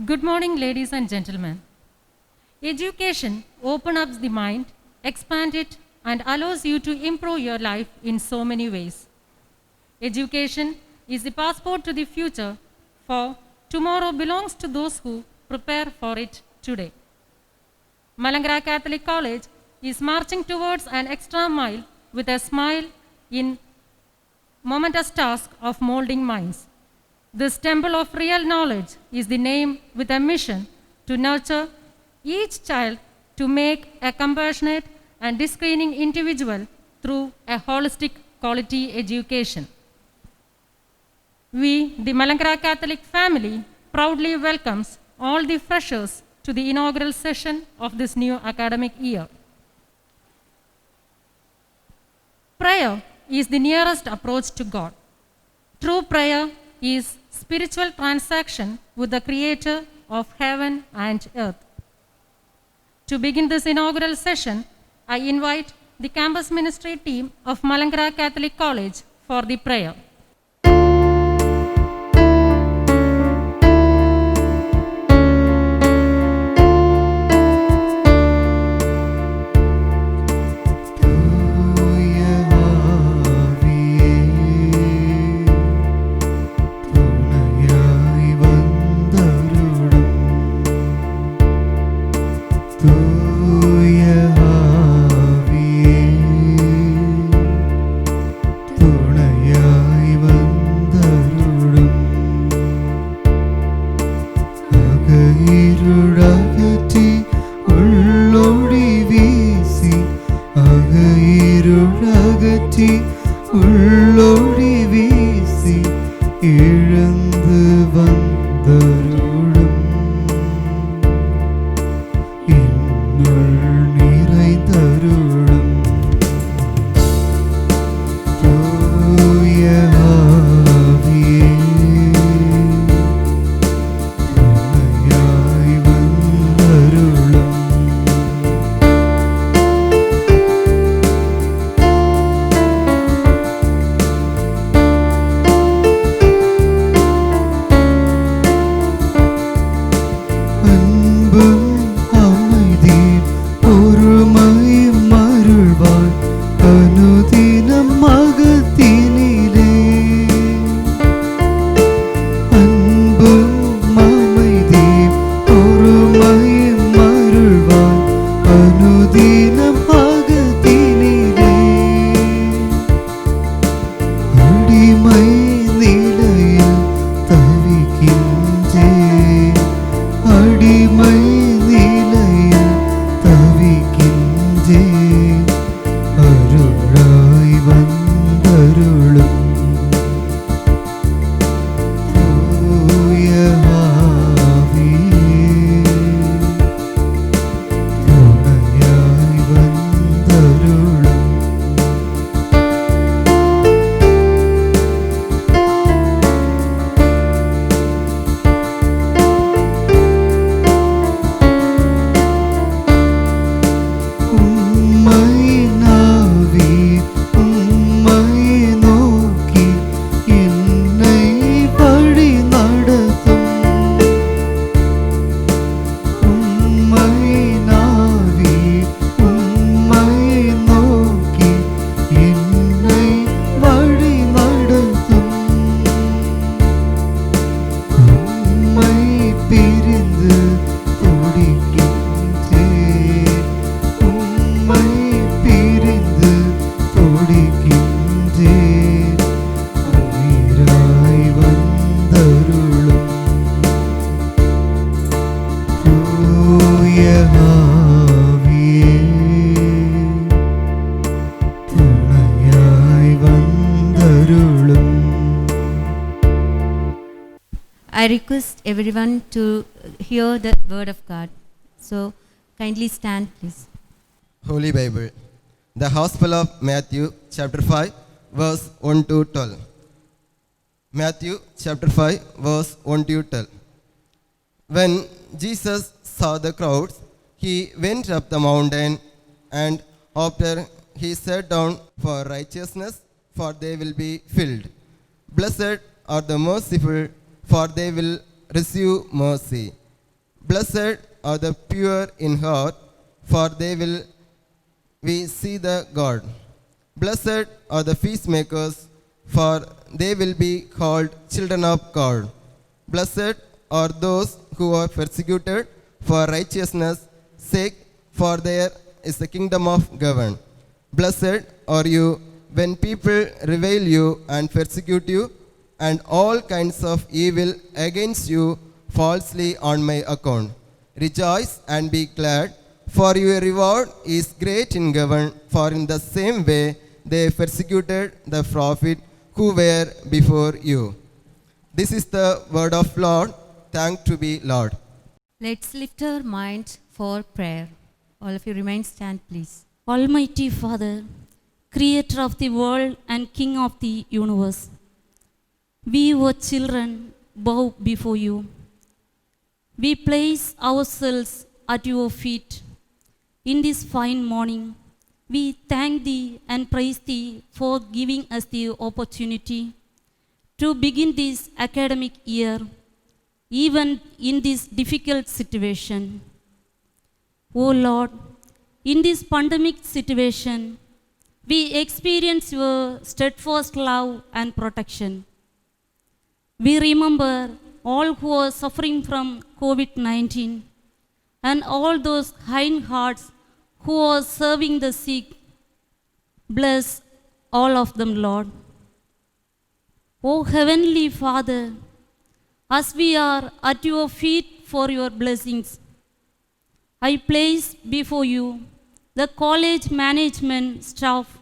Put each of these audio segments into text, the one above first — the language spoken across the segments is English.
Good morning, ladies and gentlemen. Education opens up the mind, expands it, and allows you to improve your life in so many ways. Education is the passport to the future, for tomorrow belongs to those who prepare for it today. Malankara Catholic College is marching towards an extra mile with a smile in momentous task of molding minds. This temple of real knowledge is the name with a mission to nurture each child to make a compassionate and discerning individual through a holistic quality education. We, the Malankara Catholic family, proudly welcomes all the freshers to the inaugural session of this new academic year. Prayer is the nearest approach to God. True prayer is spiritual transaction with the Creator of heaven and earth. To begin this inaugural session, I invite the campus ministry team of Malankara Catholic College for the prayer. I request everyone to hear the word of God. So, kindly stand, please. Holy Bible, the Gospel of Matthew, chapter 5, verse 1 to 12. Matthew, chapter 5, verse 1 to 12. When Jesus saw the crowds, he went up the mountain, and after he sat down for righteousness, for they will be filled. Blessed are the merciful, for they will receive mercy. Blessed are the pure in heart, for they will we see the God. Blessed are the peacemakers, for they will be called children of God. Blessed are those who are persecuted for righteousness' sake, for there is the kingdom of heaven. Blessed are you when people revile you and persecute you, and all kinds of evil against you falsely on my account. Rejoice and be glad, for your reward is great in heaven, for in the same way they persecuted the prophet who were before you. This is the word of Lord. Thanks to be Lord. Let's lift our minds for prayer. All of you remain stand, please. Almighty Father, Creator of the world and King of the universe, we, your children, bow before you. We place ourselves at your feet. In this fine morning, we thank Thee and praise Thee for giving us the opportunity to begin this academic year, even in this difficult situation. O Lord, in this pandemic situation, we experience your steadfast love and protection. We remember all who are suffering from COVID-19 and all those kind hearts who are serving the sick. Bless all of them, Lord. O Heavenly Father, as we are at your feet for your blessings, I place before you the college management staff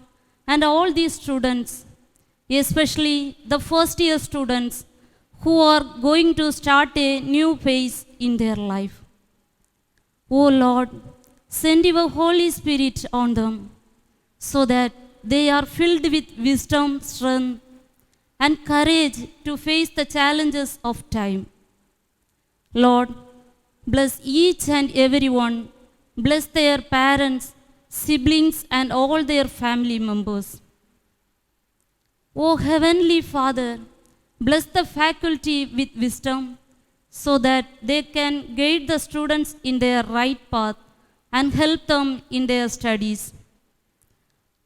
and all these students, especially the first year students who are going to start a new phase in their life. O Lord, send your Holy Spirit on them so that they are filled with wisdom, strength, and courage to face the challenges of time. Lord, bless each and everyone. Bless their parents, siblings, and all their family members. O Heavenly Father, bless the faculty with wisdom so that they can guide the students in their right path and help them in their studies.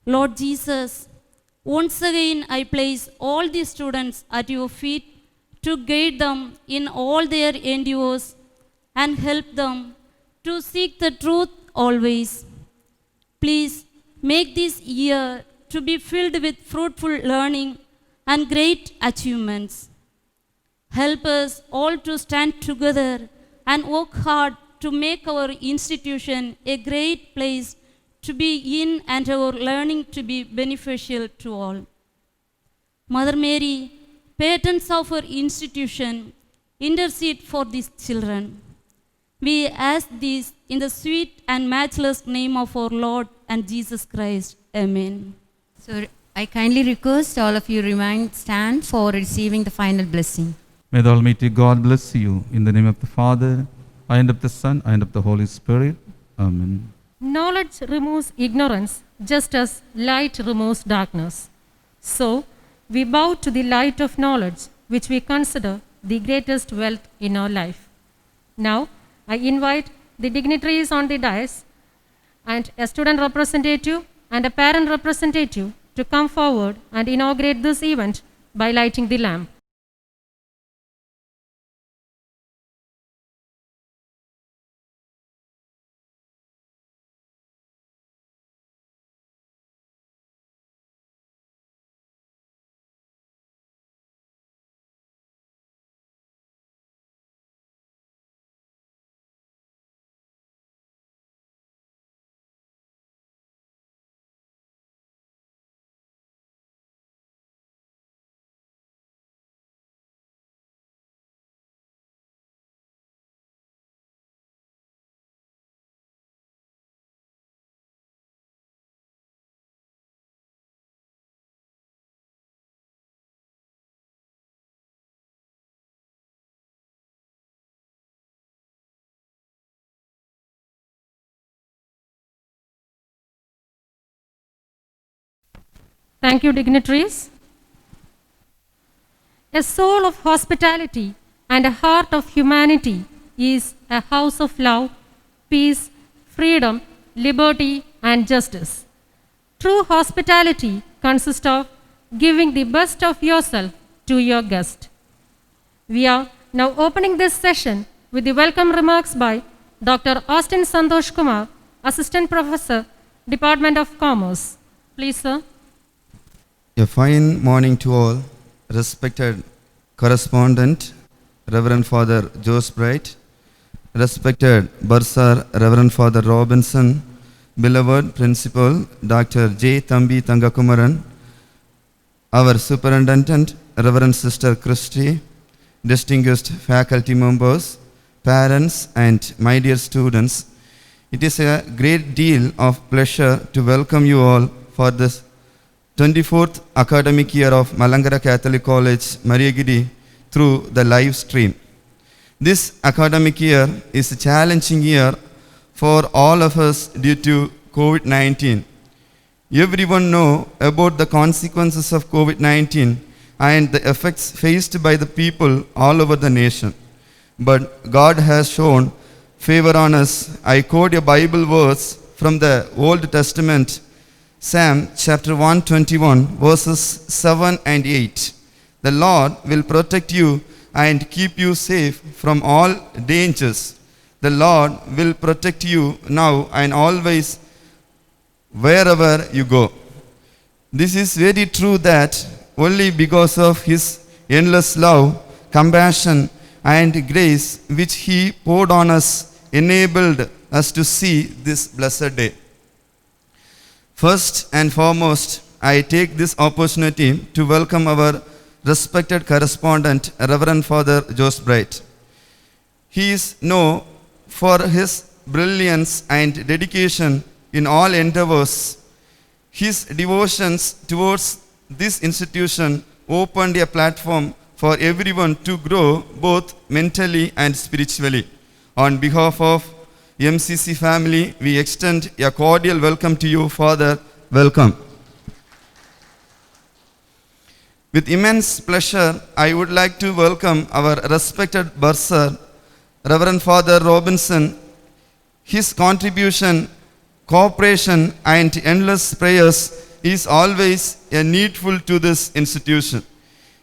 Lord Jesus, once again I place all the students at your feet to guide them in all their endeavors and help them to seek the truth always. Please make this year to be filled with fruitful learning and great achievements. Help us all to stand together and work hard to make our institution a great place to be in and our learning to be beneficial to all. Mother Mary, patrons of our institution, intercede for these children. We ask this in the sweet and matchless name of our Lord and Jesus Christ. Amen. So I kindly request all of you remain stand for receiving the final blessing. May the Almighty God bless you in the name of the Father, and of the Son, and of the Holy Spirit. Amen. Knowledge removes ignorance just as light removes darkness. So, we bow to the light of knowledge, which we consider the greatest wealth in our life. Now, I invite the dignitaries on the dais and a student representative and a parent representative to come forward and inaugurate this event by lighting the lamp. Thank you, dignitaries. A soul of hospitality and a heart of humanity is a house of love, peace, freedom, liberty, and justice. True hospitality consists of giving the best of yourself to your guest. We are now opening this session with the welcome remarks by Dr. Austin Santosh Kumar, Assistant Professor, Department of Commerce. Please, sir. A fine morning to all, respected correspondent, Reverend Father Jose Bright, respected Bursar Reverend Father Robinson, beloved Principal Dr. J. Thambi Thangakumaran, our Superintendent Reverend Sister Christy, distinguished faculty members, parents, and my dear students. It is a great deal of pleasure to welcome you all for this 24th academic year of Malangara Catholic College, Mariagiri, through the live stream. This academic year is a challenging year for all of us due to COVID-19. Everyone knows about the consequences of COVID-19 and the effects faced by the people all over the nation. But God has shown favor on us. I quote a Bible verse from the Old Testament, Psalm chapter 121, verses 7 and 8. The Lord will protect you and keep you safe from all dangers. The Lord will protect you now and always wherever you go. This is very true that only because of His endless love, compassion, and grace which He poured on us enabled us to see this blessed day. First and foremost, I take this opportunity to welcome our respected correspondent, Reverend Father Jose Bright. He is known for his brilliance and dedication in all endeavors. His devotions towards this institution opened a platform for everyone to grow both mentally and spiritually. On behalf of MCC family, we extend a cordial welcome to you, Father. Welcome. With immense pleasure, I would like to welcome our respected bursar, Reverend Father Robinson. His contribution, cooperation, and endless prayers is always needful to this institution.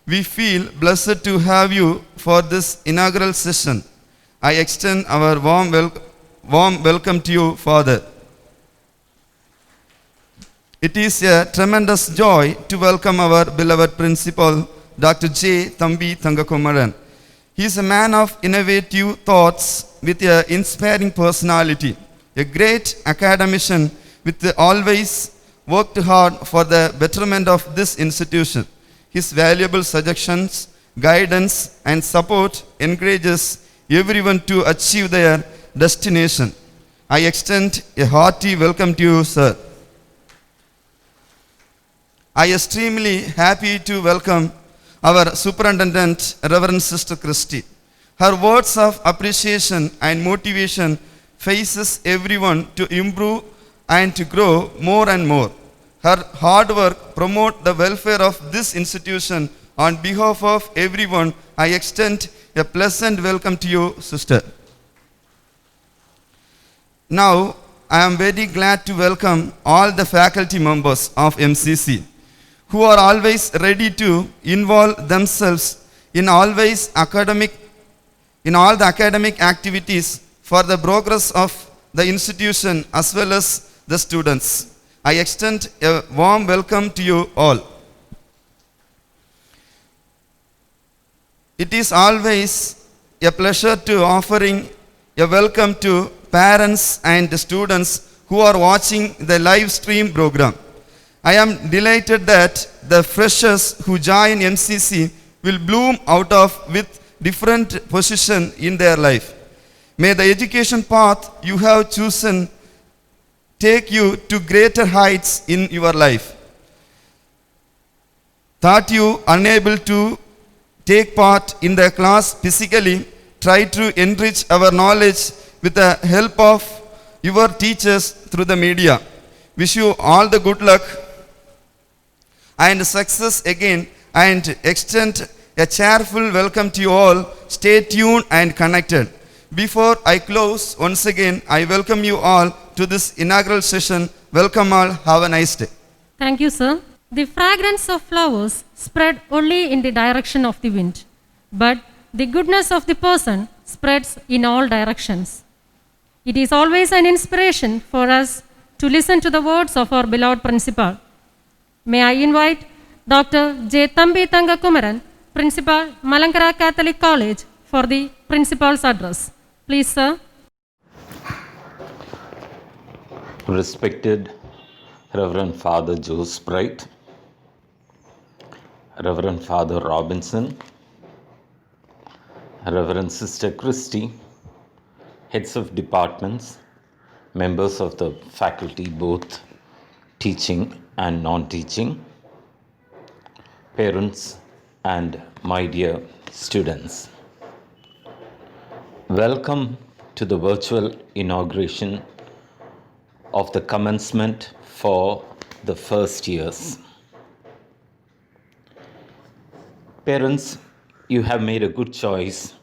We feel blessed to have you for this inaugural session. I extend our warm welcome to you, Father. It is a tremendous joy to welcome our beloved principal, Dr. J. Thambi Thangakumaran. He is a man of innovative thoughts with an inspiring personality, a great academician with always worked hard for the betterment of this institution. His valuable suggestions, guidance, and support encourages everyone to achieve their destination. I extend a hearty welcome to you, sir. I am extremely happy to welcome our Superintendent, Reverend Sister Christy. Her words of appreciation and motivation faces everyone to improve and to grow more and more. Her hard work promotes the welfare of this institution. On behalf of everyone, I extend a pleasant welcome to you, Sister. Now, I am very glad to welcome all the faculty members of MCC who are always ready to involve themselves in all the academic activities for the progress of the institution as well as the students. I extend a warm welcome to you all. It is always a pleasure to offering a welcome to parents and students who are watching the live stream program. I am delighted that the freshers who join MCC will bloom out of with different position in their life. May the education path you have chosen take you to greater heights in your life. Thought you unable to take part in the class physically, try to enrich our knowledge with the help of your teachers through the media. Wish you all the good luck and success again, and extend a cheerful welcome to you all. Stay tuned and connected. Before I close, once again, I welcome you all to this inaugural session. Welcome all. Have a nice day. Thank you, sir. The fragrance of flowers spread only in the direction of the wind, but the goodness of the person spreads in all directions. It is always an inspiration for us to listen to the words of our beloved principal. May I invite Dr. J. Thambi Thangakumaran, Principal, Malankara Catholic College, for the principal's address. Please, sir. Respected Reverend Father Joe Sprite, Reverend Father Robinson, Reverend Sister Christie, heads of departments, members of the faculty, both teaching and non-teaching, parents, and my dear students. Welcome to the virtual inauguration of the commencement for the first years. Parents, you have made a good choice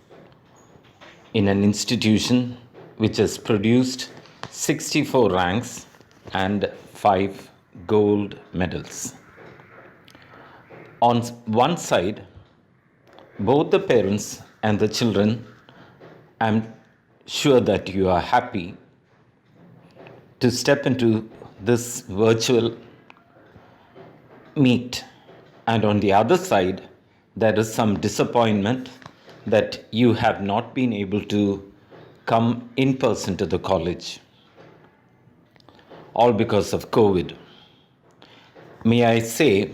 in an institution which has produced 64 ranks and 5 gold medals. On one side, both the parents and the children, I'm sure that you are happy to step into this virtual meet. And on the other side, there is some disappointment that you have not been able to come in person to the college, all because of COVID. May I say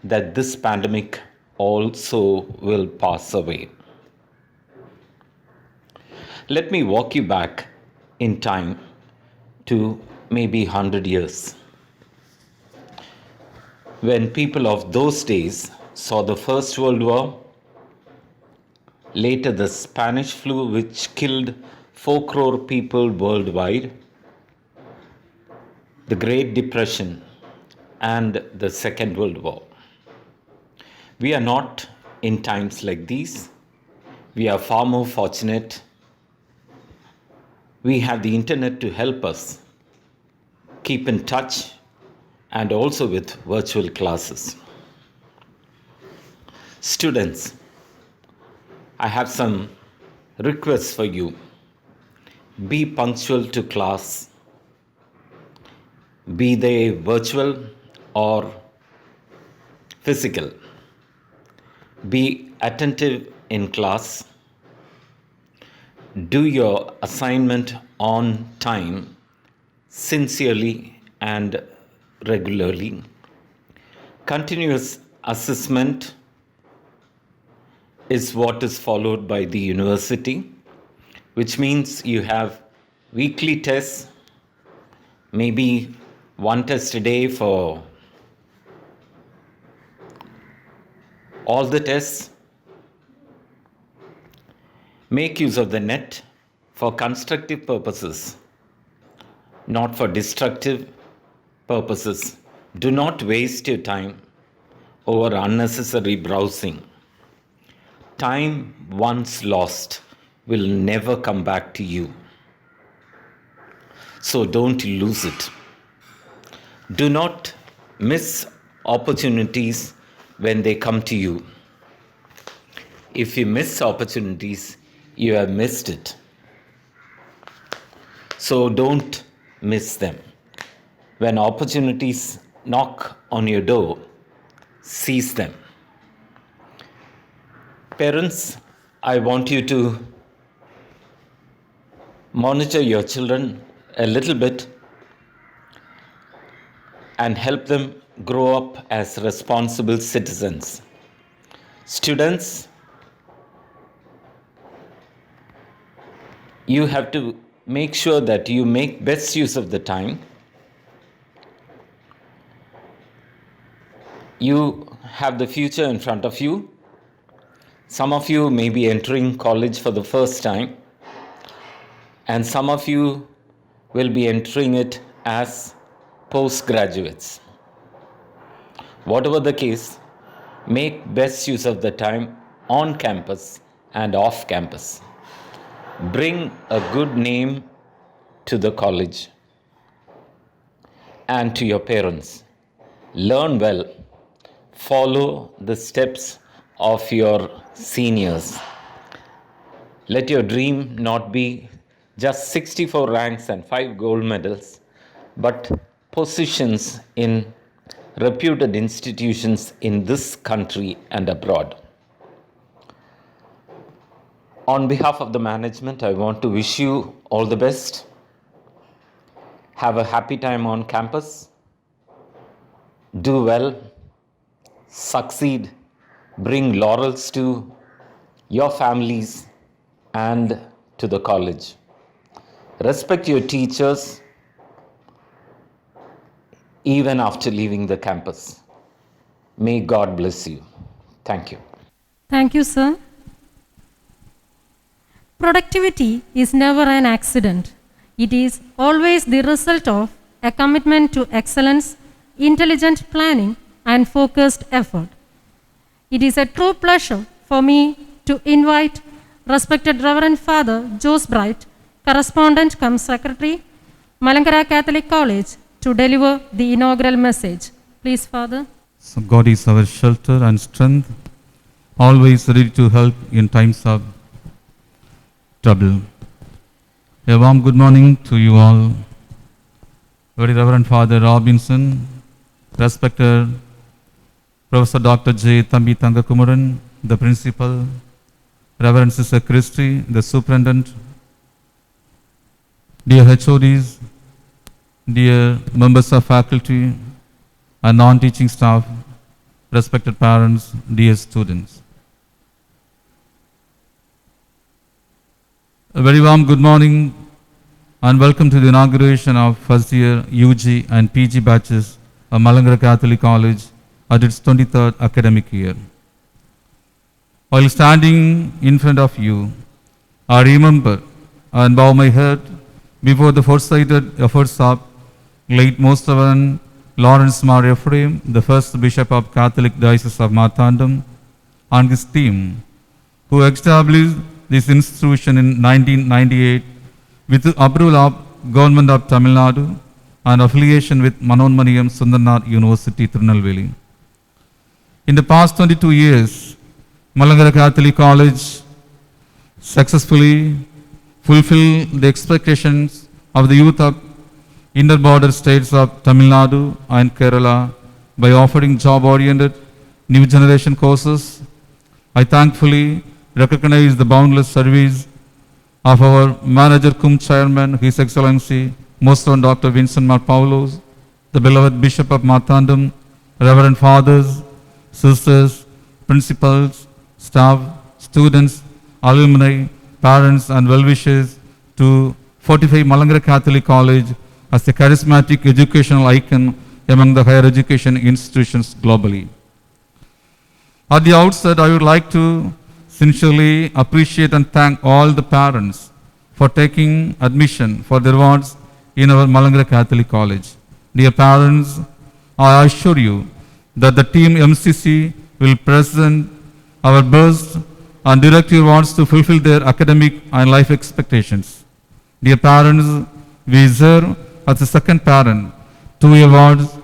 that this pandemic also will pass away. Let me walk you back in time to maybe 100 years, when people of those days saw the First World War, later the Spanish flu, which killed 4 crore people worldwide, the Great Depression, and the Second World War. We are not in times like these. We are far more fortunate. We have the internet to help us keep in touch, and also with virtual classes. Students, I have some requests for you. Be punctual to class, be they virtual or physical. Be attentive in class. Do your assignment on time, sincerely and regularly. Continuous assessment is what is followed by the university, which means you have weekly tests, maybe one test a day for all the tests. Make use of the net for constructive purposes, not for destructive purposes. Do not waste your time over unnecessary browsing. Time once lost will never come back to you. So don't lose it. Do not miss opportunities when they come to you. If you miss opportunities, you have missed it. So don't miss them. When opportunities knock on your door, seize them. Parents, I want you to monitor your children a little bit and help them grow up as responsible citizens. Students, you have to make sure that you make best use of the time. You have the future in front of you. Some of you may be entering college for the first time, and some of you will be entering it as postgraduates. Whatever the case, make best use of the time on campus and off campus. Bring a good name to the college and to your parents. Learn well. Follow the steps of your seniors. Let your dream not be just 64 ranks and 5 gold medals, but positions in reputed institutions in this country and abroad. On behalf of the management, I want to wish you all the best. Have a happy time on campus. Do well. Succeed. Bring laurels to your families and to the college. Respect your teachers even after leaving the campus. May God bless you. Thank you. Thank you, sir. Productivity is never an accident. It is always the result of a commitment to excellence, intelligent planning, and focused effort. It is a true pleasure for me to invite respected Reverend Father Jose Bright, Correspondent cum Secretary, Malankara Catholic College, to deliver the inaugural message. Please, Father. So God is our shelter and strength, always ready to help in times of trouble. A warm good morning to you all. Very Reverend Father Robinson, respected Professor Dr. J. Thambi Thangakumaran, the Principal, Reverend Sister Christy, the Superintendent, dear HODs, dear members of faculty and non-teaching staff, respected parents, dear students. A very warm good morning and welcome to the inauguration of first year UG and PG batches of Malankara Catholic College at its 23rd academic year. While standing in front of you, I remember and bow my head before the foresighted efforts of late Most Reverend Lawrence Mar Ephraim, the first Bishop of Catholic Diocese of Marthandam, and his team, who established this institution in 1998 with the approval of Government of Tamil Nadu and affiliation with Manonmaniyam Sundarnath University, Tirunelveli. In the past 22 years, Malankara Catholic College successfully fulfilled the expectations of the youth of inner border states of Tamil Nadu and Kerala by offering job-oriented new generation courses. I thankfully recognize the boundless service of our manager cum chairman, His Excellency, Most Reverend Dr. Vincent Mar Paulos, the beloved Bishop of Marthandam, Reverend Fathers, Sisters, Principals, staff, students, alumni, parents and well-wishers to fortify Malankara Catholic College as a charismatic educational icon among the higher education institutions globally. At the outset, I would like to sincerely appreciate and thank all the parents for taking admission for their wards in our Malankara Catholic College. Dear parents, I assure you that the team MCC will present our best and direct your wards to fulfill their academic and life expectations. Dear parents, we serve as a second parent to your wards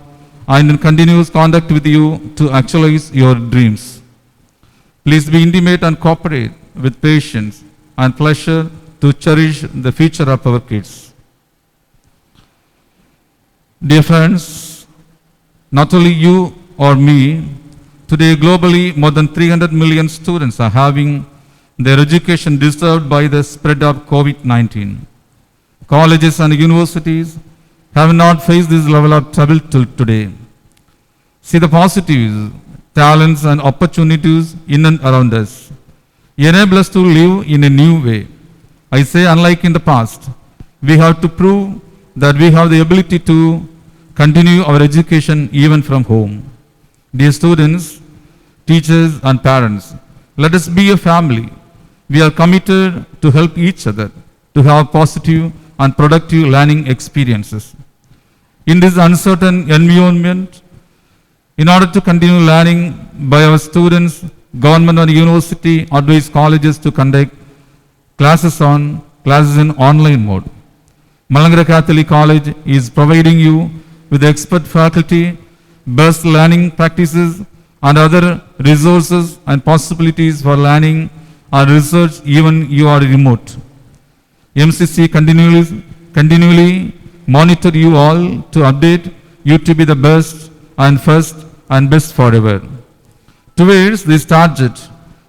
and in continuous contact with you to actualize your dreams. Please be intimate and cooperate with patience and pleasure to cherish the future of our kids. Dear friends, not only you or me, today globally more than 300 million students are having their education disturbed by the spread of COVID-19. Colleges and universities have not faced this level of trouble till today. See the positives, talents and opportunities in and around us. Enable us to live in a new way. I say, unlike in the past, we have to prove that we have the ability to continue our education even from home. Dear students, teachers and parents, let us be a family. We are committed to help each other to have positive and productive learning experiences. In this uncertain environment, in order to continue learning by our students, government and university advise colleges to conduct classes in online mode. Malangara Catholic College is providing you with expert faculty, best learning practices, and other resources and possibilities for learning and research even you are remote. MCC continually monitor you all to update you to be the best and first and best forever. Towards this target,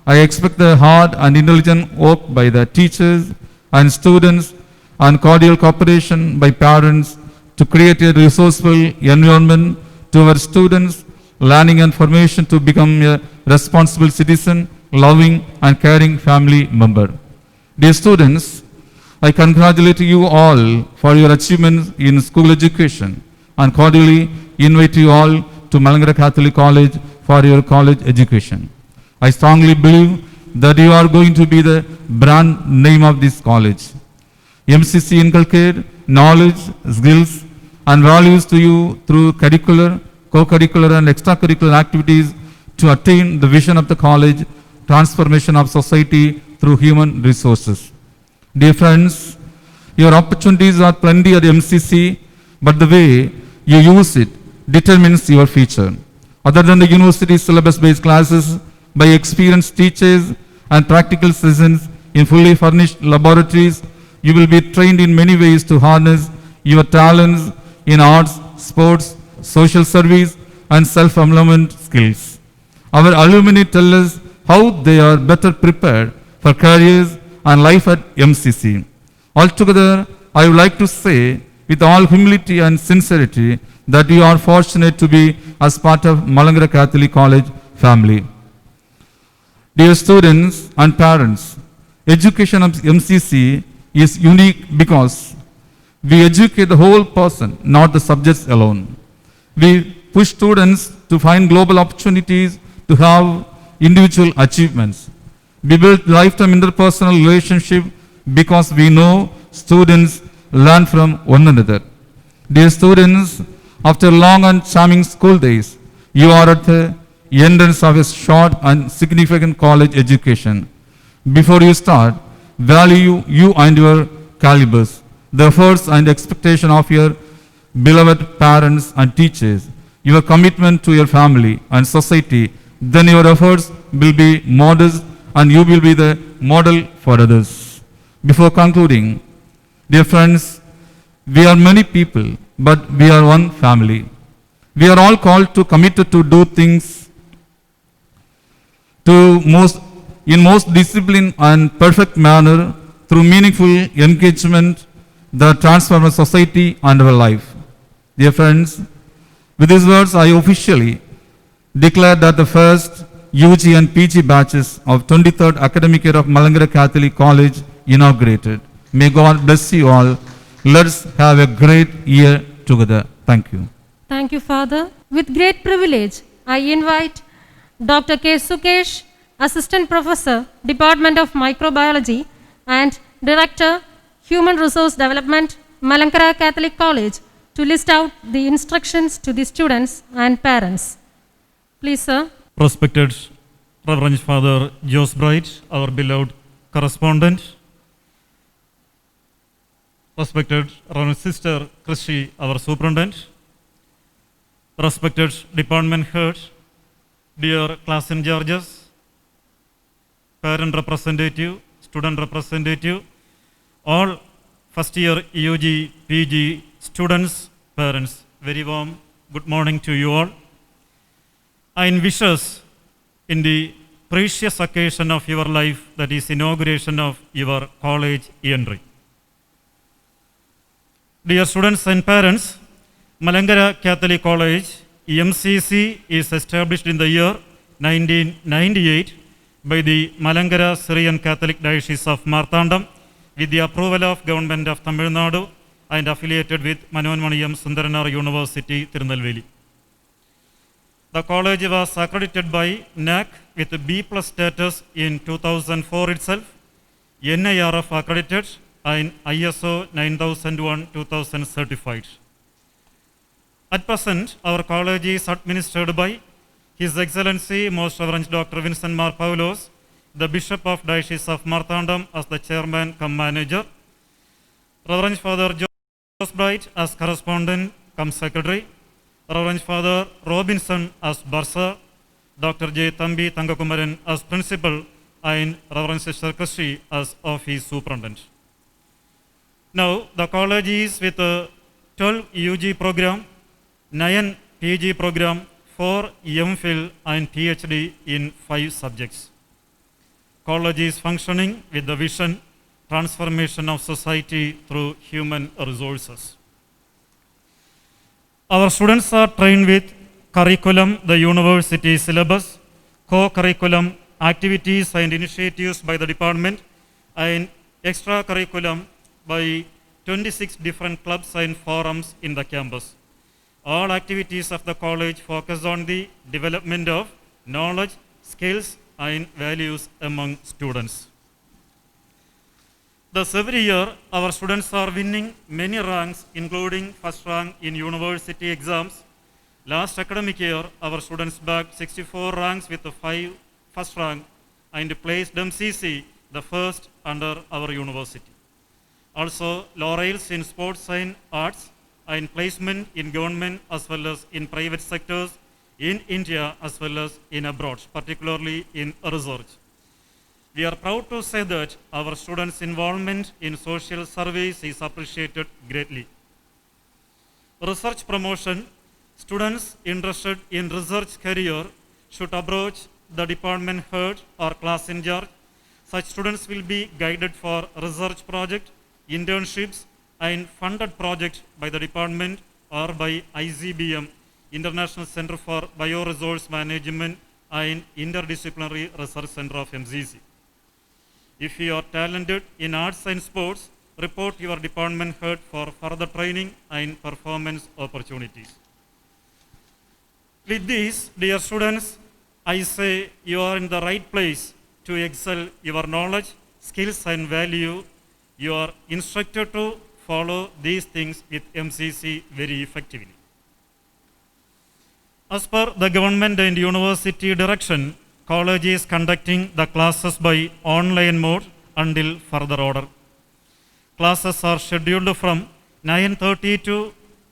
I expect the hard and intelligent work by the teachers and students and cordial cooperation by parents to create a resourceful environment to our students, learning and formation to become a responsible citizen, loving and caring family member. Dear students, I congratulate you all for your achievements in school education and cordially invite you all to Malangara Catholic College for your college education. I strongly believe that you are going to be the brand name of this college. MCC inculcate knowledge, skills and values to you through curricular, co-curricular and extracurricular activities to attain the vision of the college, transformation of society through human resources. Dear friends, your opportunities are plenty at MCC, but the way you use it determines your future. Other than the university syllabus-based classes, by experienced teachers and practical sessions in fully furnished laboratories, you will be trained in many ways to harness your talents in arts, sports, social service, and self-employment skills. Our alumni tell us how they are better prepared for careers and life at MCC. Altogether, I would like to say with all humility and sincerity that you are fortunate to be as part of Malangara Catholic College family. Dear students and parents, education of MCC is unique because we educate the whole person, not the subjects alone. We push students to find global opportunities to have individual achievements. We build lifetime interpersonal relationship because we know students learn from one another. Dear students, after long and charming school days, you are at the entrance of a short and significant college education. Before you start, value you and your calibers, the efforts and expectation of your beloved parents and teachers, your commitment to your family and society, then your efforts will be modest and you will be the model for others. Before concluding, dear friends, we are many people, but we are one family. We are all called to committed to do things in most disciplined and perfect manner through meaningful engagement that transforms society and our life. Dear friends, with these words, I officially declare that the first UG and PG batches of 23rd academic year of Malangara Catholic College inaugurated. May God bless you all. Let's have a great year together. Thank you. Thank you, Father. With great privilege, I invite Dr. K. Sukesh, Assistant Professor, Department of Microbiology and Director, Human Resource Development, Malangara Catholic College, to list out the instructions to the students and parents. Please, sir. Respected Reverend Father Jose Bright, our beloved correspondent. Respected Reverend Sister Christy, our superintendent. Respected department head, dear class in charges, parent representative, student representative, all first year UG, PG students, parents, very warm good morning to you all. I wish us in the precious occasion of your life, that is inauguration of your college entry. Dear students and parents, Malangara Catholic College, MCC, is established in the year 1998 by the Malangara Syrian Catholic Diocese of Marthandam with the approval of Government of Tamil Nadu and affiliated with Manoenmaniyam Sundaranar University, Tirunelveli. The college was accredited by NAC with B+ status in 2004 itself, NIRF accredited and ISO 9001-2000 certified. At present, our college is administered by His Excellency Most Reverend Dr. Vincent Mar Paulos, the Bishop of Diocese of Marthandam as the chairman cum manager, Reverend Father Joseph Bright as correspondent cum secretary, Reverend Father Robinson as bursar, Dr. J. Thambi Thangakumaran as principal, and Reverend Sister Christy as office superintendent. Now, the college is with a 12 UG program, 9 PG program, 4 MPhil and PhD in 5 subjects. College is functioning with the vision, transformation of society through human resources. Our students are trained with curriculum, the university syllabus, co-curriculum, activities and initiatives by the department, and extracurriculum by 26 different clubs and forums in the campus. All activities of the college focus on the development of knowledge, skills, and values among students. Thus, every year, our students are winning many ranks, including first rank in university exams. Last academic year, our students bagged 64 ranks with 5 first rank and placed MCC the first under our university. Also, laurels in sports and arts and placement in government as well as in private sectors in India as well as in abroad, particularly in research. We are proud to say that our students' involvement in social service is appreciated greatly. Research promotion: students interested in research career should approach the department head or class in charge. Such students will be guided for research project, internships, and funded projects by the department or by ICBM, International Center for Bioresource Management and Interdisciplinary Research Center of MCC. If you are talented in arts and sports, report your department head for further training and performance opportunities. With this, dear students, I say you are in the right place to excel your knowledge, skills, and value. You are instructed to follow these things with MCC very effectively. As per the government and university direction, college is conducting the classes by online mode until further order. Classes are scheduled from 9:30 to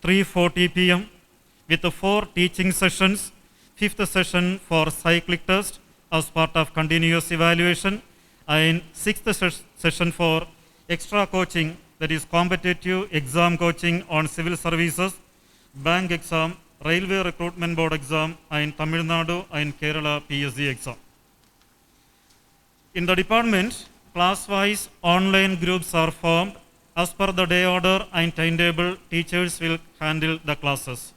3:40 p.m. with 4 teaching sessions, 5th session for cyclic test as part of continuous evaluation, and 6th session for extra coaching, that is competitive exam coaching on civil services, bank exam, Railway Recruitment Board exam, and Tamil Nadu and Kerala PSC exam. In the department, class-wise online groups are formed. As per the day order and timetable, teachers will handle the classes.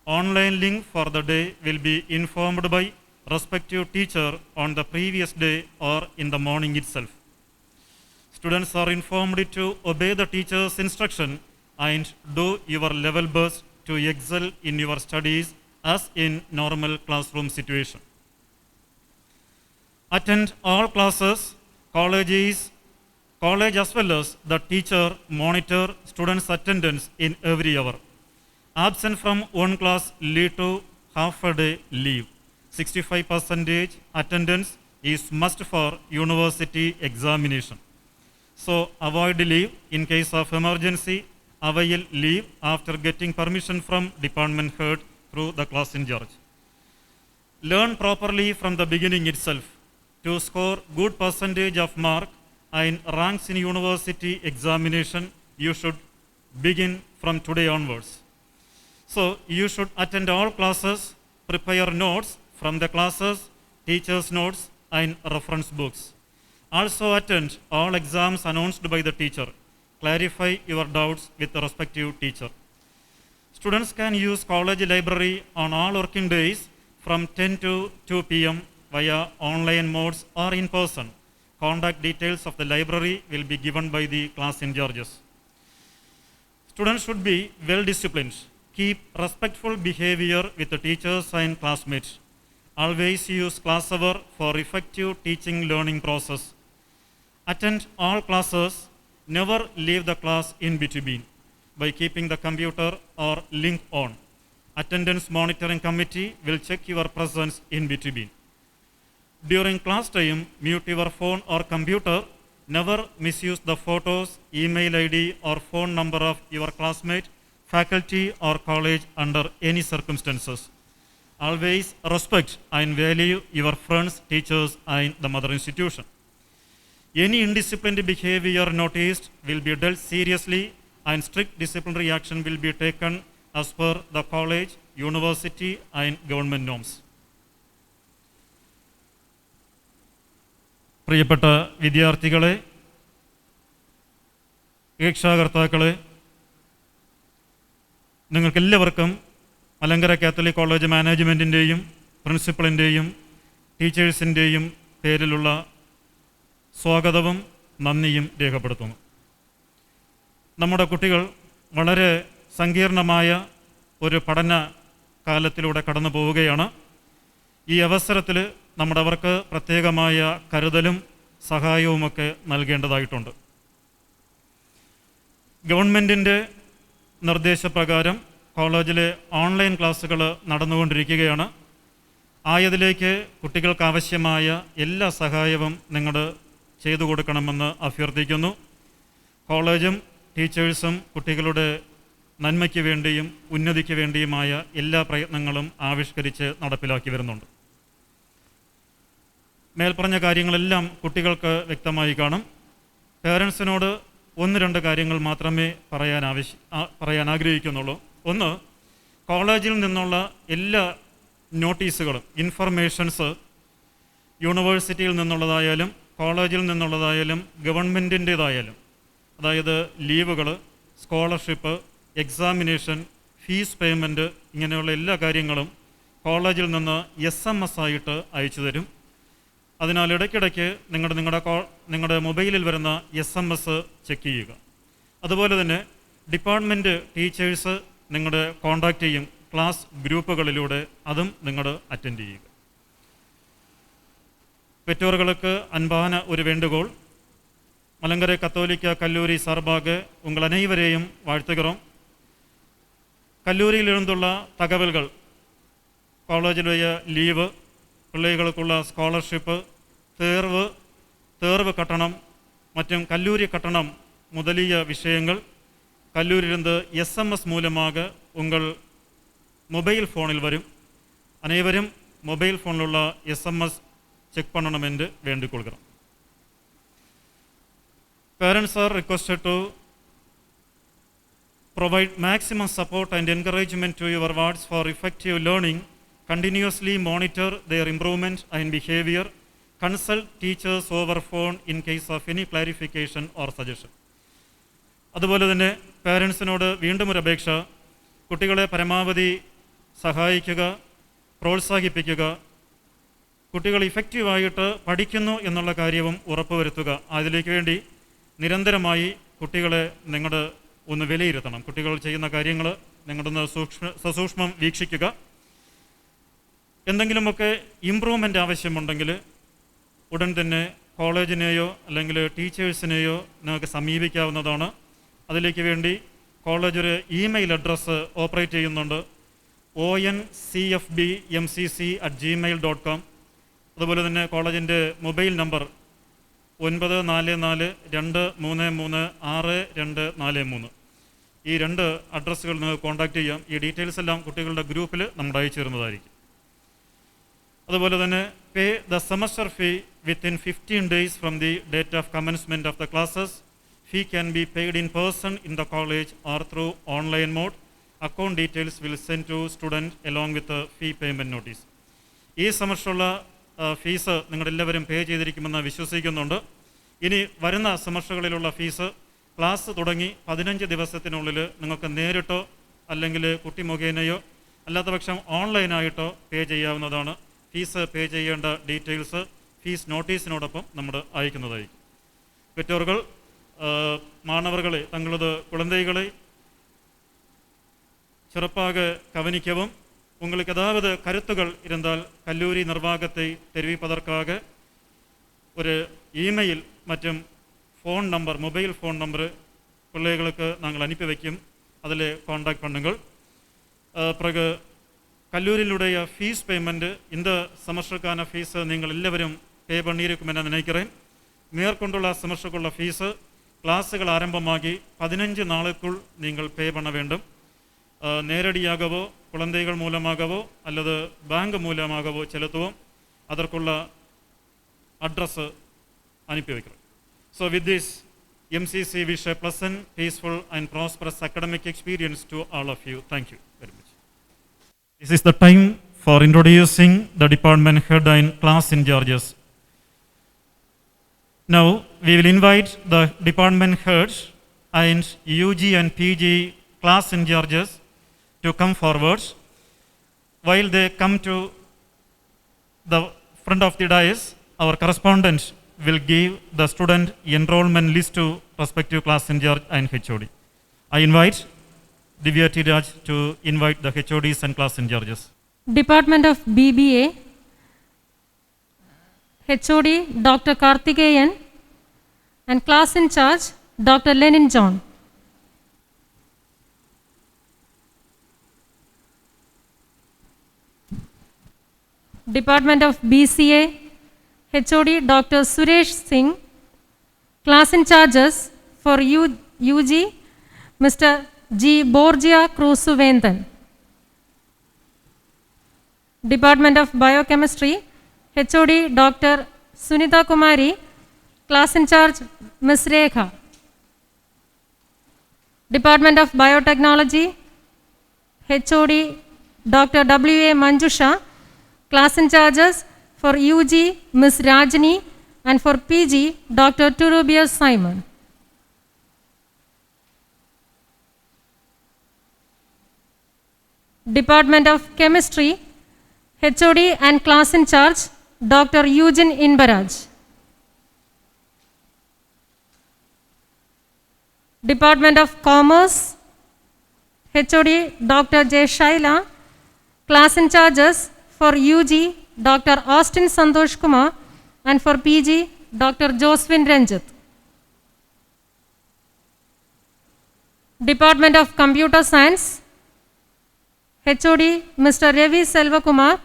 Online link for the day will be informed by respective teacher on the previous day or in the morning itself. Students are informed to obey the teacher's instruction and do your level best to excel in your studies as in normal classroom situation. Attend all classes. College as well as the teacher monitor students' attendance in every hour. Absent from one class lead to half a day leave. 65% attendance is must for university examination. So avoid leave in case of emergency. Avail leave after getting permission from department head through the class in charge. Learn properly from the beginning itself. To score good percentage of mark and ranks in university examination, you should begin from today onwards. So you should attend all classes, prepare notes from the classes, teachers' notes, and reference books. Also attend all exams announced by the teacher. Clarify your doubts with the respective teacher. Students can use college library on all working days from 10 to 2 p.m. via online modes or in person. Contact details of the library will be given by the class in charges. Students should be well disciplined. Keep respectful behavior with the teachers and classmates. Always use class hour for effective teaching learning process. Attend all classes. Never leave the class in between by keeping the computer or link on. Attendance monitoring committee will check your presence in between. During class time, mute your phone or computer. Never misuse the photos, email ID or phone number of your classmate, faculty or college under any circumstances. Always respect and value your friends, teachers and the mother institution. Any indisciplined behavior noticed will be dealt seriously and strict disciplinary action will be taken as per the college, university and government norms. പ്രിയപ്പെട്ട വിദ്യാർത്ഥികളെ, രക്ഷാകർത്താക്കളെ, നിങ്ങൾക്കെല്ലാവർക്കും Malankara Catholic college മാനേജ്മെൻറ്റിൻ്റെയും പ്രിൻസിപ്പളിൻ്റെയും ടീച്ചേഴ്സിൻ്റെയും പേരിലുള്ള സ്വാഗതവും നന്ദിയും രേഖപ്പെടുത്തുന്നു. നമ്മുടെ കുട്ടികൾ വളരെ സങ്കീർണമായ ഒരു പഠന കാലത്തിലൂടെ കടന്നു പോവുകയാണ്. ഈ അവസരത്തിൽ നമ്മുടെ അവർക്ക് പ്രത്യേകമായ കരുതലും സഹായവുമൊക്കെ നൽകേണ്ടതായിട്ടുണ്ട്. ഗവൺമെൻറ്റിൻ്റെ നിർദ്ദേശപ്രകാരം കോളേജിലെ ഓൺലൈൻ ക്ലാസ്സുകൾ നടന്നുകൊണ്ടിരിക്കുകയാണ്. ആയതിലേക്ക് കുട്ടികൾക്ക് ആവശ്യമായ എല്ലാ സഹായവും നിങ്ങൾ ചെയ്തു കൊടുക്കണമെന്ന് അഭ്യർത്ഥിക്കുന്നു. കോളേജും ടീച്ചേഴ്സും കുട്ടികളുടെ നന്മയ്ക്ക് വേണ്ടിയും ഉന്നതിക്ക് വേണ്ടിയുമായ എല്ലാ പ്രയത്നങ്ങളും ആവിഷ്കരിച്ച് നടപ്പിലാക്കി വരുന്നുണ്ട്. മേൽപ്പറഞ്ഞ കാര്യങ്ങളെല്ലാം കുട്ടികൾക്ക് വ്യക്തമായി കാണും. പേരൻസിനോട് 1-2 കാര്യങ്ങൾ മാത്രമേ പറയാൻ ആഗ്രഹിക്കുന്നുള്ളൂ. ഒന്ന്, കോളേജിൽ നിന്നുള്ള എല്ലാ നോട്ടീസുകളും ഇൻഫർമേഷൻസ് യൂണിവേഴ്സിറ്റിയിൽ നിന്നുള്ളതായാലും കോളേജിൽ നിന്നുള്ളതായാലും ഗവൺമെൻറ്റിൻ്റേതായാലും, അതായത് ലീവുകൾ, സ്കോളർഷിപ്പ്, എക്സാമിനേഷൻ, ഫീസ് പേയ്മെൻറ്റ്, ഇങ്ങനെയുള്ള എല്ലാ കാര്യങ്ങളും കോളേജിൽ നിന്ന് SMS ആയിട്ട് അയച്ചു തരും. അതിനാൽ ഇടയ്ക്കിടയ്ക്ക് നിങ്ങളുടെ മൊബൈലിൽ വരുന്ന SMS ചെക്ക് ചെയ്യുക. അതുപോലെ തന്നെ ഡിപ്പാർട്ട്മെൻറ്റ് ടീച്ചേഴ്സ് നിങ്ങളുടെ കോൺടാക്റ്റ് ചെയ്യും ക്ലാസ് ഗ്രൂപ്പുകളിലൂടെ, അതും നിങ്ങൾ അറ്റൻഡ് ചെയ്യുക. பெற்றோர்களுக்கு அன்பான ஒரு வேண்டுகோள். மலங்கரை கத்தோலிக்க கல்லூரி சார்பாக உங்கள் அனைவரையும் வாழ்த்துகிறோம். கல்லூரியிலிருந்துள்ள தகவல்கள், காலேஜிலுடைய லீவு, பிள்ளைகளுக்குள்ள ஸ்காலர்ஷிப்பு, தேர்வு கட்டணம் மற்றும் கல்லூரி கட்டணம் முதலிய விஷயங்கள் கல்லூரியிலிருந்து SMS மூலமாக உங்கள் மொபைல் ஃபோனில் வரும். அனைவரும் மொபைல் ஃபோனில் உள்ள SMS செக் பண்ணணும் என்று வேண்டிக்கொள்கிறோம். Parents are requested to provide maximum support and encouragement to your wards for effective learning. Continuously monitor their improvement and behavior. Consult teachers over phone in case of any clarification or suggestion. അതുപോലെ തന്നെ പാരൻസിനോട് വീണ്ടും ഒരു അപേക്ഷ, കുട്ടികളെ പരമാവധി സഹായിക്കുക, പ്രോത്സാഹിപ്പിക്കുക. കുട്ടികൾ ഇഫക്റ്റീവായിട്ട് പഠിക്കുന്നു എന്നുള്ള കാര്യവും ഉറപ്പുവരുത്തുക. അതിലേക്ക് വേണ്ടി നിരന്തരമായി കുട്ടികളെ ഒന്ന് വിലയിരുത്തണം. കുട്ടികൾ ചെയ്യുന്ന കാര്യങ്ങൾ നിങ്ങളൊന്ന് സസൂക്ഷ്മം വീക്ഷിക്കുക. എന്തെങ്കിലുമൊക്കെ ഇമ്പ്രൂവ്മെൻ്റ് ആവശ്യമുണ്ടെങ്കിൽ ഉടൻ തന്നെ കോളേജിനെയോ അല്ലെങ്കിൽ ടീച്ചേഴ്സിനെയോ നിങ്ങൾക്ക് സമീപിക്കാവുന്നതാണ്. അതിലേക്ക് വേണ്ടി കോളേജ് ഒരു ഇമെയിൽ അഡ്രസ്സ് ഓപ്പറേറ്റ് ചെയ്യുന്നുണ്ട്, oncfbmcc@gmail.com. അതുപോലെ തന്നെ കോളേജിൻ്റെ മൊബൈൽ നമ്പർ 9442336243. ഈ 2 അഡ്രസ്സുകൾ നിങ്ങൾക്ക് കോൺടാക്റ്റ് ചെയ്യാം. ഈ ഡീറ്റെയിൽസ് എല്ലാം കുട്ടികളുടെ ഗ്രൂപ്പിൽ നമ്മൾ അയച്ചു തരുന്നതായിരിക്കും. അതുപോലെ തന്നെ pay the semester fee within 15 days from the date of commencement of the classes. Fee can be paid in person in the college or through online mode. Account details will send to student along with the fee payment notice. ഈ സെമസ്റ്ററുള്ള fees നിങ്ങളെല്ലാവരും പേ ചെയ്തിരിക്കുമെന്ന് വിശ്വസിക്കുന്നുണ്ട്. ഇനി വരുന്ന സെമസ്റ്ററുകളിലുള്ള fees class തുടങ്ങി 15 ദിവസത്തിനുള്ളിൽ നിങ്ങൾക്ക് നേരിട്ടോ അല്ലെങ്കിൽ കുട്ടി മുഖേനയോ അല്ലാത്ത പക്ഷം ഓൺലൈനായിട്ടോ പേ ചെയ്യാവുന്നതാണ്. ഫീസ് പേ ചെയ്യേണ്ട ഡീറ്റെയിൽസ് ഫീസ് നോട്ടീസിനോടൊപ്പം നമ്മൾ അയക്കുന്നതായിരിക്കും. பெற்றோர்கள் மாணவர்களை தங்களது குழந்தைகளை சிறப்பாக கவனிக்கவும். உங்களுக்கு ஏதாவது கருத்துகள் இருந்தால் கல்லூரி நிர்வாகத்தை தெரிவிப்பதற்காக ஒரு இமெயில் மற்றும் phone number, mobile phone number பிள்ளைகளுக்கு நாங்கள் அனுப்பி வைக்கும். அதில் காண்டாக்ட் பண்ணுங்கள். பிறகு கல்லூரியிலுடைய ஃபீஸ் பேமெண்ட் இந்த செமஸ்டருக்கான ஃபீஸை நீங்கள் எல்லாவரும் பே பண்ணியிருக்கும் என நினைக்கிறேன். மேற்கொண்டுள்ள செமஸ்டருக்குள்ள ஃபீஸு கிளாஸுகள் ஆரம்பமாகி 15 நாளுக்குள் நீங்கள் பே பண்ண வேண்டும். நேரடியாகவோ குழந்தைகள் மூலமாகவோ அல்லது பேங்க் மூலமாகவோ செலுத்துவோம். அதற்குள்ள அட்ரஸ் அனுப்பி வைக்கிறோம். So with this MCC wish a pleasant, peaceful and prosperous academic experience to all of you. Thank you very much. This is the time for introducing the department head and class in charges. Now we will invite the department heads and UG and PG class in charges to come forward. While they come to the front of the dais, our correspondent will give the student enrollment list to respective class in charge and HOD. I invite Divya T. Raj to invite the HODs and class in charges. Department of BBA, HOD Dr. Karthikeyan and class in charge Dr. Lenin John. Department of BCA, HOD Dr. Suresh Singh, class in charges for UG Mr. G. Borgia Krusuvendan. Department of Biochemistry, HOD Dr. Sunita Kumari, class in charge Ms. Rekha. Department of Biotechnology, HOD Dr. W.A. Manjusha, class in charges for UG Ms. Rajani and for PG Dr. Turubius Simon. Department of Chemistry, HOD and class in charge Dr. Eugene Inbaraj. Department of Commerce, HOD Dr. J. Shaila, class in charges for UG Dr. Austin Santosh Kumar and for PG Dr. Josephine Ranjit. Department of Computer Science, HOD Mr. Ravi Selvakumar,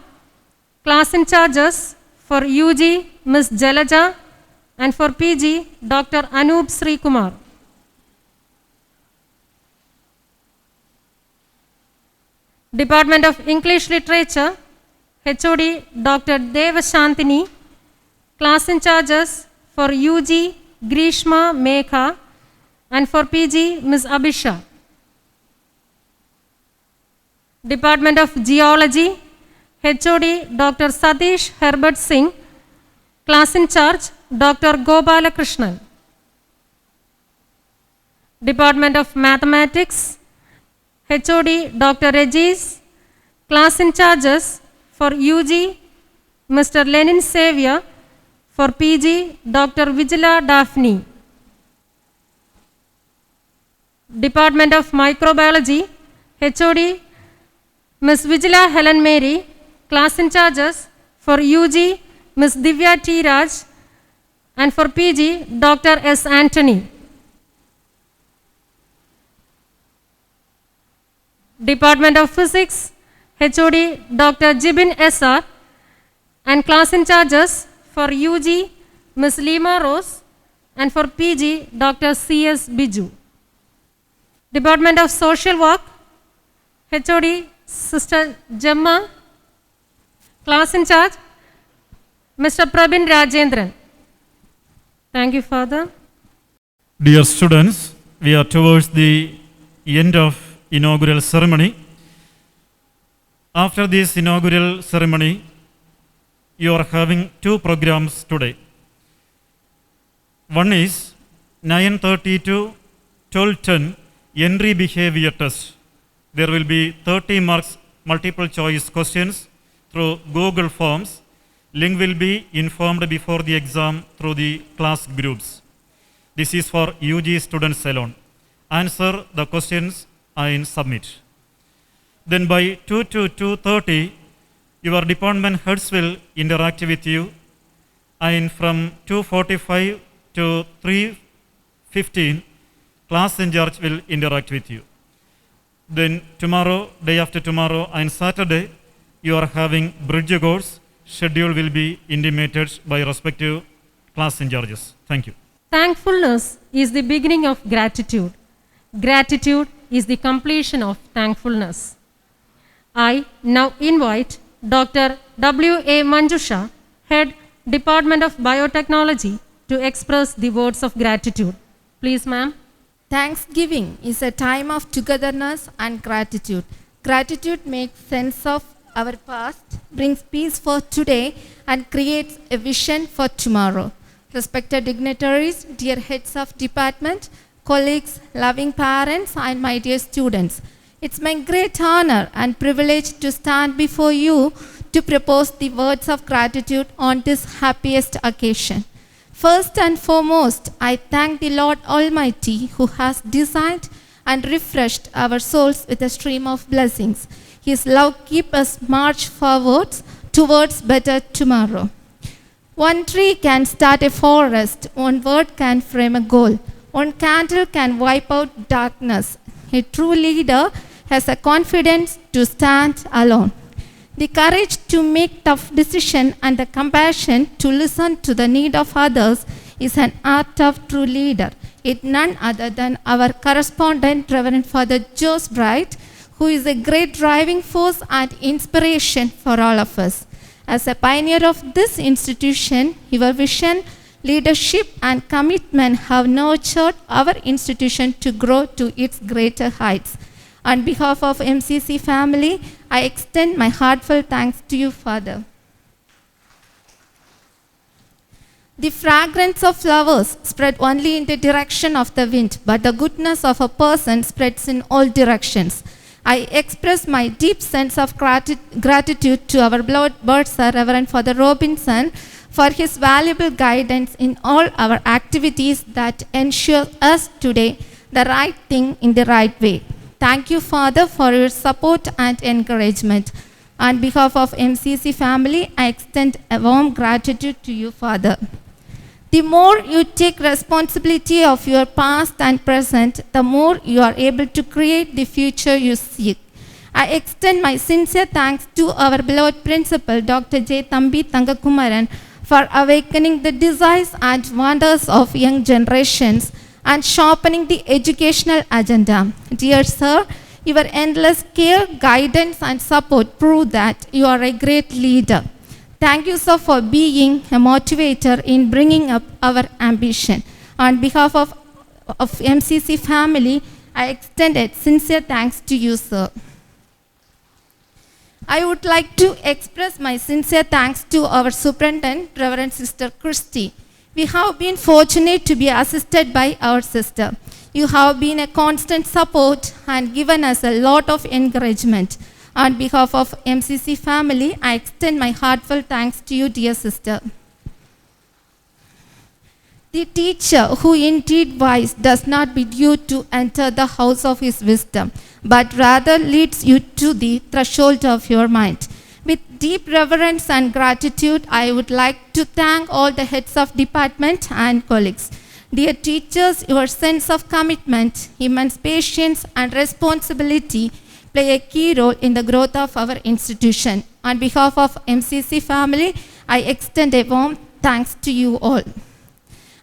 class in charges for UG Ms. Jalaja and for PG Dr. Anup Sri Kumar. Department of English Literature, HOD Dr. Devashantini, class in charges for UG Grishma Mekha and for PG Ms. Abhisha. Department of Geology, HOD Dr. Satish Herbert Singh, class in charge Dr. Gopala Krishnan. Department of Mathematics, HOD Dr. Regis, class in charges for UG Mr. Lenin Xavier, for PG Dr. Vigila Daphne. Department of Microbiology, HOD Ms. Vigila Helen Mary, class in charges for UG Ms. Divya T. Raj and for PG Dr. S. Anthony. Department of Physics, HOD Dr. Jibin S.R. and class in charges for UG Ms. Lima Rose and for PG Dr. C.S. Biju. Department of Social Work, HOD Sister Gemma, class in charge Mr. Prabin Rajendran. Thank you, Father. Dear students, we are towards the end of inaugural ceremony. After this inaugural ceremony, you are having two programs today. One is 9:30 to 12:10 entry behavior test. There will be 30 marks multiple choice questions through Google Forms. Link will be informed before the exam through the class groups. This is for UG students alone. Answer the questions and submit. Then by 2 to 2:30, your department heads will interact with you, and from 2:45 to 3:15, class in charge will interact with you. Then tomorrow, day after tomorrow, and Saturday, you are having bridge course. Schedule will be intimated by respective class in charges. Thank you. Thankfulness is the beginning of gratitude. Gratitude is the completion of thankfulness. I now invite Dr. W.A. Manjusha, Head, Department of Biotechnology, to express the words of gratitude. Please, ma'am. Thanksgiving is a time of togetherness and gratitude. Gratitude makes sense of our past, brings peace for today, and creates a vision for tomorrow. Respected dignitaries, dear heads of department, colleagues, loving parents, and my dear students, it's my great honor and privilege to stand before you to propose the words of gratitude on this happiest occasion. First and foremost, I thank the Lord Almighty who has designed and refreshed our souls with a stream of blessings. His love keeps us march forwards towards better tomorrow. One tree can start a forest, one word can frame a goal, one candle can wipe out darkness. A true leader has a confidence to stand alone, the courage to make tough decisions, and the compassion to listen to the need of others is an art of true leader. It none other than our correspondent, Reverend Father Jose Bright, who is a great driving force and inspiration for all of us. As a pioneer of this institution, your vision, leadership, and commitment have nurtured our institution to grow to its greater heights. On behalf of MCC family, I extend my heartfelt thanks to you, Father. The fragrance of flowers spread only in the direction of the wind, but the goodness of a person spreads in all directions. I express my deep sense of gratitude to our beloved bursar, Reverend Father Robinson, for his valuable guidance in all our activities that ensure us today the right thing in the right way. Thank you, Father, for your support and encouragement. On behalf of MCC family, I extend a warm gratitude to you, Father. The more you take responsibility of your past and present, the more you are able to create the future you seek. I extend my sincere thanks to our beloved principal, Dr. J. Thambi Thangakumaran, for awakening the desires and wonders of young generations and sharpening the educational agenda. Dear sir, your endless care, guidance, and support prove that you are a great leader. Thank you, sir, for being a motivator in bringing up our ambition. On behalf of MCC family, I extend a sincere thanks to you, sir. I would like to express my sincere thanks to our superintendent, Reverend Sister Christy. We have been fortunate to be assisted by our sister. You have been a constant support and given us a lot of encouragement. On behalf of MCC family, I extend my heartfelt thanks to you, dear sister. The teacher who indeed wise does not bid you to enter the house of his wisdom, but rather leads you to the threshold of your mind. With deep reverence and gratitude, I would like to thank all the heads of department and colleagues. Dear teachers, your sense of commitment, immense patience, and responsibility play a key role in the growth of our institution. On behalf of MCC family, I extend a warm thanks to you all.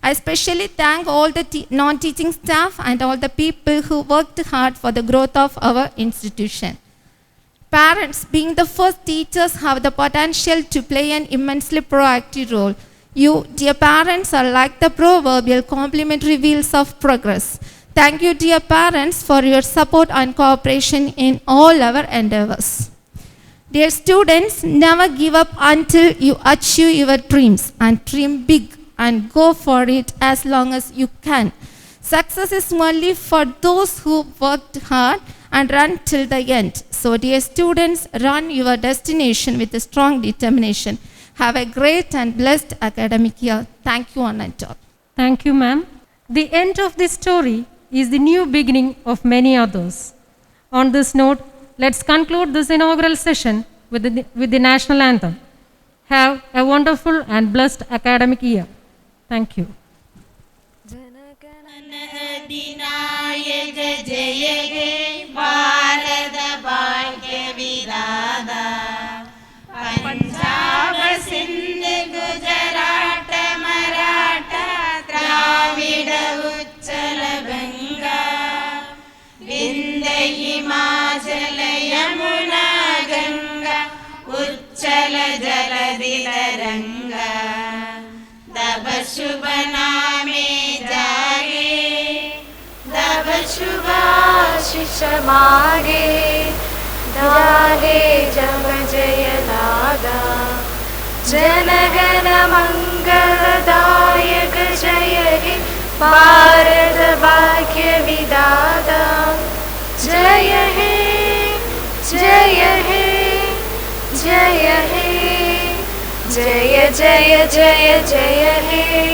I especially thank all the non-teaching staff and all the people who worked hard for the growth of our institution. Parents, being the first teachers, have the potential to play an immensely proactive role. You, dear parents, are like the proverbial complementary wheels of progress. Thank you, dear parents, for your support and cooperation in all our endeavors. Dear students, never give up until you achieve your dreams, and dream big and go for it as long as you can. Success is only for those who worked hard and run till the end. So, dear students, run your destination with a strong determination. Have a great and blessed academic year. Thank you, one and all. Thank you, ma'am. The end of this story is the new beginning of many others. On this note, let's conclude this inaugural session with the national anthem. Have a wonderful and blessed academic year. Thank you. जनगणमनाधिनायक जय हे भारत भाग्य विधाता शुभ नामे जागे, तब शुभाशिष मागे, गाहे जब जय दादा, जनगण मंगलदायक जय हे, भारत भाग्य विधाता जय हे, जय हे, जय हे, जय जय जय जय हे।